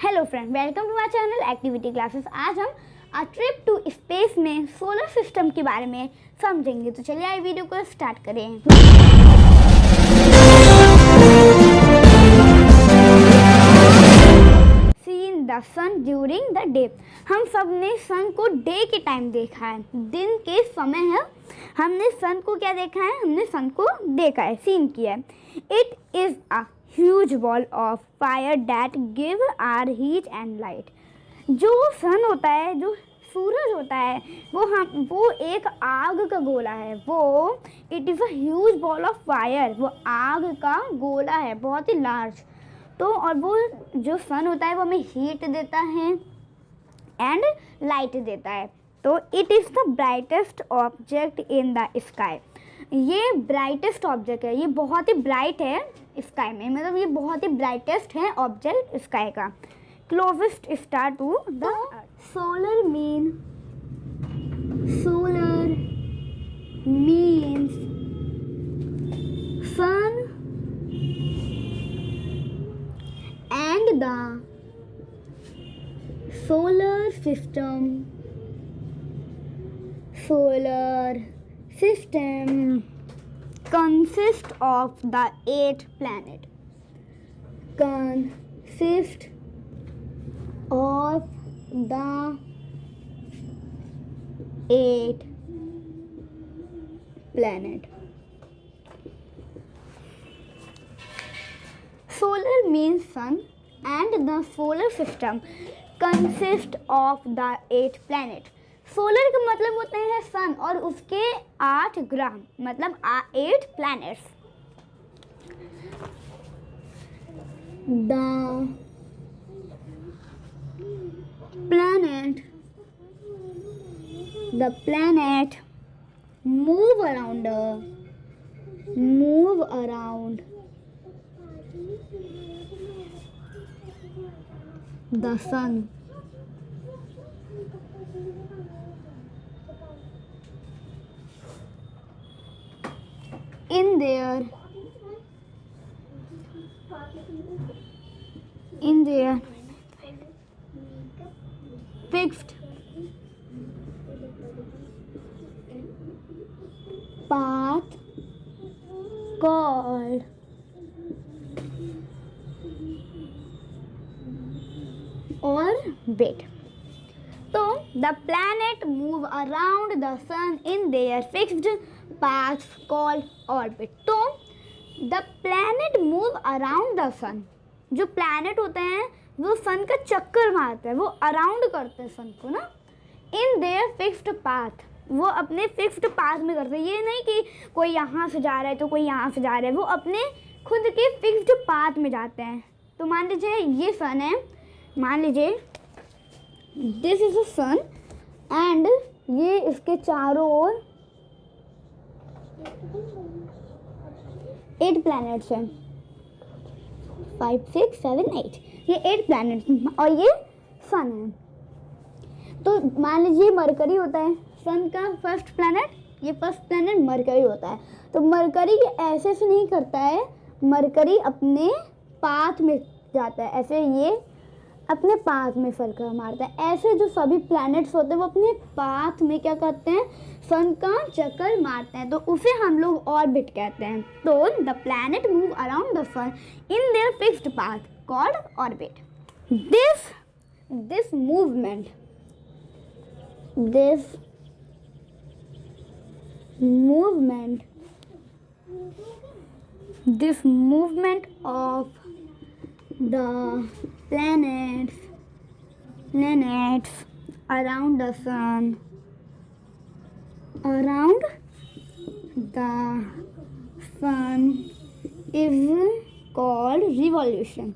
Hello friend, welcome to my channel activity classes. आज हम a trip to space में solar system के बारे में समझेंगे। तो चलिए आइए वीडियो को स्टार्ट करें। Seen the sun during the day. हम सब ने सन को डे के टाइम देखा है, दिन के समय है। हमने सन को क्या देखा है? हमने सन को देखा है, सीन किया है। It is a huge ball of fire that give our heat and light। जो सन होता है, जो सूरज होता है, वो एक आग का गोला है। It is a huge ball of fire. वो आग का गोला है, बहुत ही लार्ज। तो और वो जो सन होता है वो हमें हीट देता है एंड लाइट देता है। तो it is the brightest object in the sky. ये ब्राइटेस्ट ऑब्जेक्ट है, ये बहुत ही ब्राइट है स्काई में, मतलब ये बहुत ही ब्राइटेस्ट है ऑब्जेक्ट स्काई का। Closest star to the solar means sun and the solar system consists of the 8 planets. Solar means sun and the solar system consists of the 8 planets. Solar का मतलब होता है सन और उसके 8 ग्रह, मतलब 8 planets. The planet move around the sun. In their fixed path called orbit. So the planet move around the sun in their fixed paths called orbit. तो the planet move around the sun। जो planet होते हैं वो सन का चक्कर मारते हैं, वो अराउंड करते हैं सन को ना। इन देयर फिक्स्ड पाथ, वो अपने फिक्स्ड पाथ में करते हैं। ये नहीं कि कोई यहाँ से जा रहा है तो कोई यहाँ से जा रहा है, वो अपने खुद के फिक्स्ड पाथ में जाते हैं। तो मान लीजिए ये सन है, मान लीजिए this is a sun and ये इसके चारों ओर 8 प्लैनेट्स हैं, 5 6 7 8, ये 8 प्लैनेट्स और ये सन है। तो मान लीजिए मरकरी होता है सन का फर्स्ट प्लैनेट, ये फर्स्ट प्लैनेट मरकरी होता है। तो मरकरी ऐसे से नहीं करता है, मरकरी अपने पाथ में जाता है, ऐसे ये अपने पाथ में सर्कल मारता है। ऐसे जो सभी प्लैनेट्स होते हैं वो अपने पाथ में क्या करते हैं? सन का चक्कर मारते हैं, तो उसे हम लोग ऑर्बिट कहते हैं। तो the planet move around the sun in their fixed path called orbit. This movement of the planets around the sun is called revolution।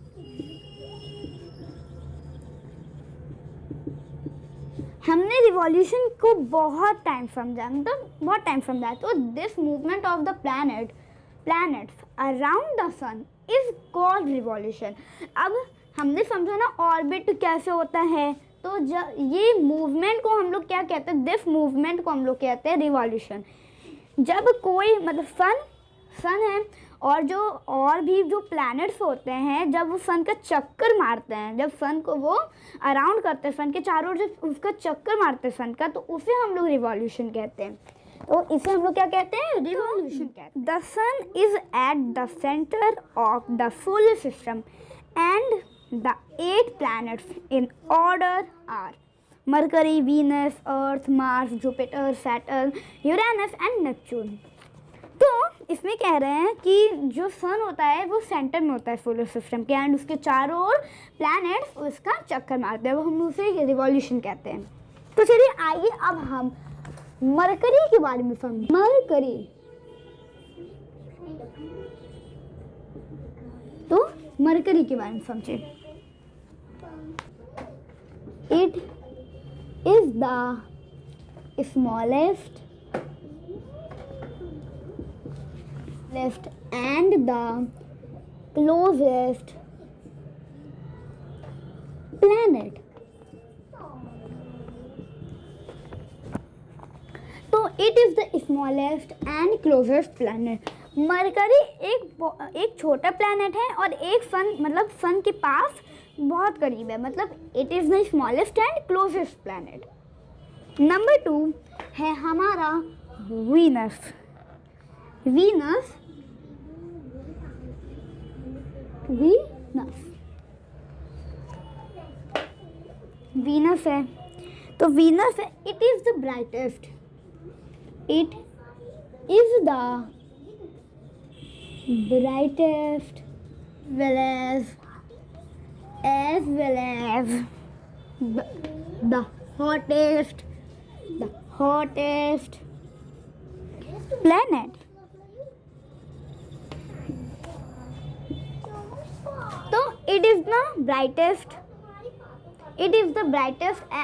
हमने रिवॉल्यूशन को बहुत टाइम समझा, मतलब बहुत टाइम समझा। तो this movement of the planets around the sun is called revolution. अब हमने समझा ना ऑर्बिट कैसे होता है, तो ये मूवमेंट को हम लोग क्या कहते हैं? दिस मूवमेंट को हम लोग कहते हैं रिवॉल्यूशन। जब कोई मतलब सन है और भी जो प्लैनेट्स होते हैं जब वो सन का चक्कर मारते हैं, जब सन को वो अराउंड करते हैं, सन के चारों ओर जब उसका चक्कर मारते हैं सन का, तो उसे हम लोग रिवॉल्यूशन कहते हैं। तो इसे हम लोग क्या कहते हैं? रिवॉल्यूशन कहते हैं। The sun is at the centre of the solar system and the 8 planets in order are Mercury, Venus, Earth, Mars, Jupiter, Saturn, Uranus and Neptune। तो इसमें कह रहे हैं कि जो सन होता है वो सेंटर में होता है सोलर सिस्टम के, एंड उसके चारों ओर प्लैनेट्स उसका चक्कर मारते हैं, वो हम उसे रिवॉल्यूशन कहते हैं। तो चलिए आइए अब हम मरकरी के बारे में समझें। मरकरी, तो मरकरी के बारे में समझें। It is the smallest and the closest planet। तो it is the smallest and closest planet. Mercury एक छोटा प्लैनेट है और एक सन, मतलब सन के पास बहुत करीब है, मतलब it is the smallest and closest planet. Number 2 है हमारा वीनस। वीनस वीनस है, तो वीनस है, it is the brightest, it is the brightest as well as the hottest planet। तो it is the brightest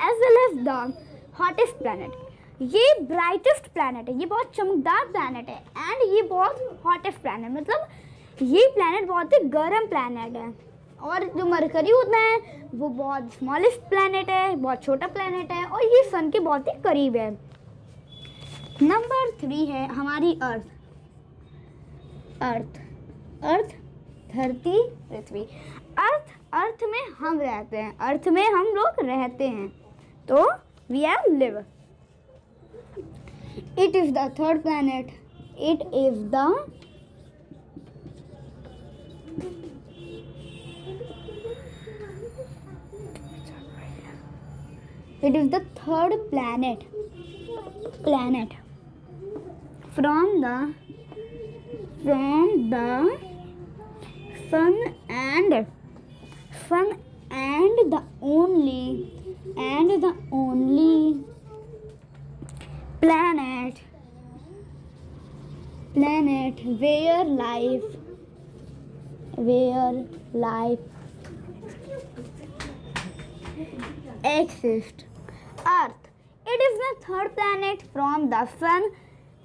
as well as the hottest planet। ये brightest planet है, ये बहुत चमकदार प्लैनेट है, एंड ये बहुत हॉटेस्ट प्लैनेट, मतलब ये प्लैनेट बहुत ही गर्म प्लैनेट है। और जो मरकरी होता है वो बहुत स्मॉलेस्ट प्लैनेट है, बहुत छोटा प्लैनेट है, और ये सन के बहुत ही करीब है। नंबर 3 है हमारी अर्थ। अर्थ धरती, पृथ्वी। अर्थ में हम रहते हैं, अर्थ में हम लोग रहते हैं, तो we are live. It is the third planet. It is the third planet from the sun and the only planet where life exists। Earth, it is the third planet from the sun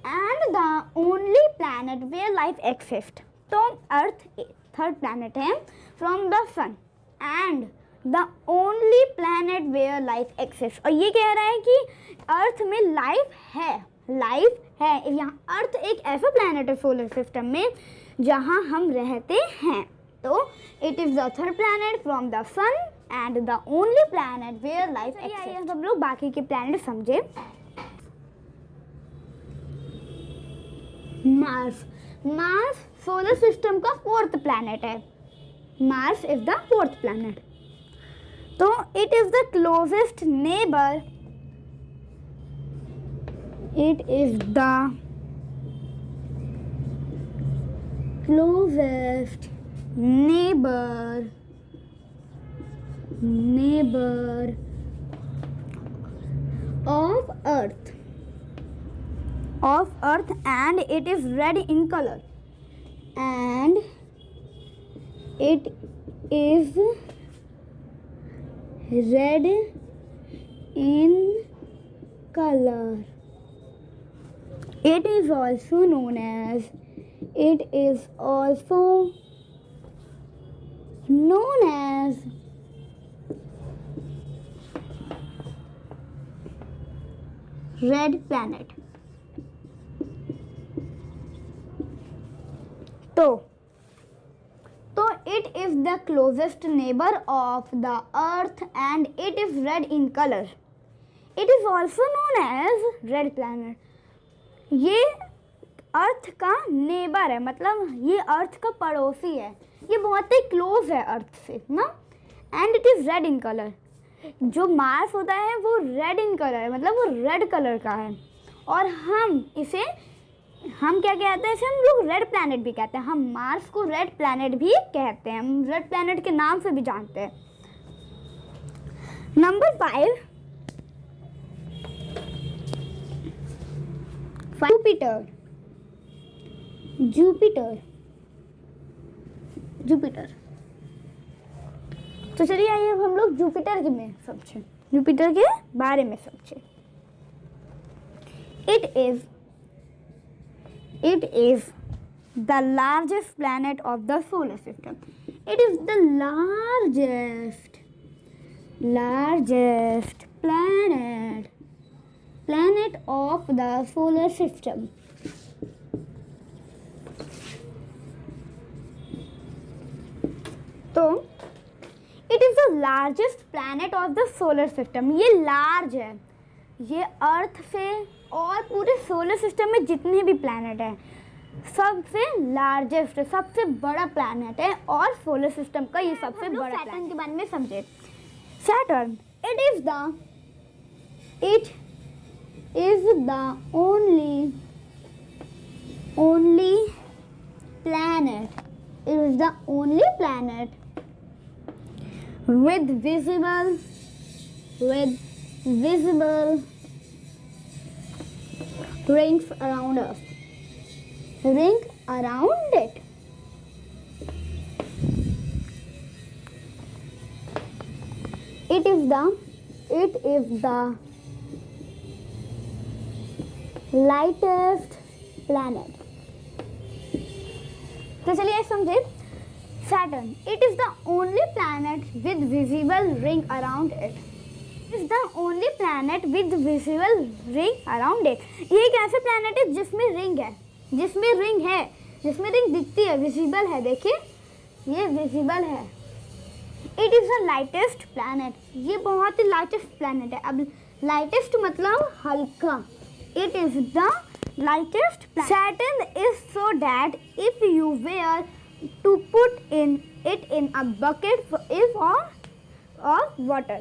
and the only planet where life exists। तो Earth third planet है from the sun and the only planet where life exist. और ये कह रहा है कि अर्थ में life है। यहाँ अर्थ एक ऐसा प्लैनेट है सोलर सिस्टम में जहाँ हम रहते हैं। तो it is the third planet from the sun and the only planet where life exist. हम लोग बाकी के प्लैनेट समझे। मार्स सोलर सिस्टम का 4th प्लैनेट है। Mars is the 4th planet. तो it is the closest neighbour. It is the closest neighbour of earth and it is red in color and it is red in color। it is also known as red planet। तो it is the closest neighbour of the Earth and it is red in colour. It is also known as red planet. ये Earth का neighbour है, मतलब ये Earth का पड़ोसी है, ये बहुत ही क्लोज है अर्थ से ना। And it is red in colour. जो मार्स होता है वो रेड इन कलर है, मतलब वो रेड कलर का है। और हम क्या कहते हैं, इसे हम लोग रेड प्लैनेट भी कहते हैं। हम मार्स को रेड प्लैनेट भी कहते हैं, हम रेड प्लैनेट के नाम से भी जानते हैं। Number 5, Jupiter. तो चलिए आइए अब हम लोग जुपिटर के बारे में समझें। It is the largest planet of the solar system. It is the largest planet of the solar system. तो it is the largest planet of the solar system. ये लार्ज है, ये अर्थ से और पूरे सोलर सिस्टम में जितने भी प्लैनेट हैं सबसे लार्जेस्ट, सबसे बड़ा प्लैनेट है और सोलर सिस्टम का ये सबसे बड़ा। सैटर्न के बारे में समझे। Saturn it is the only planet with visible rings around us. Ring around it. It is the lightest planet. तो चलिए समझे। Saturn, it is the only planet with visible ring around it. It is the only planet with visible ring around it. ये एक ऐसा planet है जिसमें ring है, जिसमें रिंग दिखती है, विजिबल है। देखिए ये विजिबल है। It is the lightest planet. ये बहुत ही लाइटेस्ट planet है। अब लाइटेस्ट मतलब हल्का। It is the lightest planet. Saturn is so that if you were to put it in a bucket of water,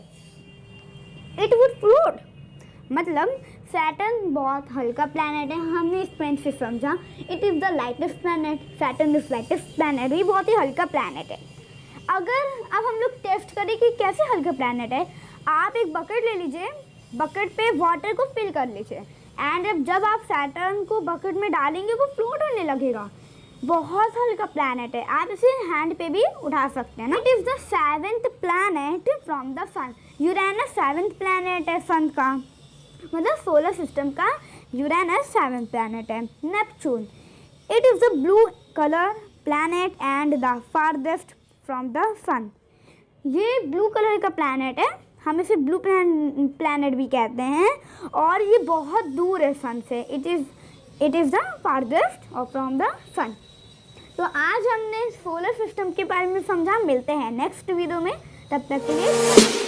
it would float. मतलब Saturn बहुत हल्का planet है, हमने इस पॉइंट से समझा। It is the lightest planet, Saturn is lightest planet, ये बहुत ही हल्का प्लैनेट है। अगर अब हम लोग टेस्ट करें कि कैसे हल्का प्लैनेट है, आप एक बकेट ले लीजिए, बकेट पे वाटर को फिल कर लीजिए एंड जब आप सैटर्न को बकेट में डालेंगे वो फ्लोट होने लगेगा। बहुत हल्का प्लैनेट है, आप इसे हैंड पे भी उठा सकते हैं ना। It is the 7th planet from the sun. Uranus 7th planet है सन का, मतलब सोलर सिस्टम का यूरेनस 7th प्लैनेट है। Neptune it is the blue colour planet and the farthest from the sun. ये ब्लू कलर का planet है, हम इसे ब्लू प्लैनेट भी कहते हैं और ये बहुत दूर है सन से। इट इज़ द फारदेस्ट और फ्रॉम द सन। तो आज हमने सोलर सिस्टम के बारे में समझा। मिलते हैं नेक्स्ट वीडियो में, तब तक के लिए।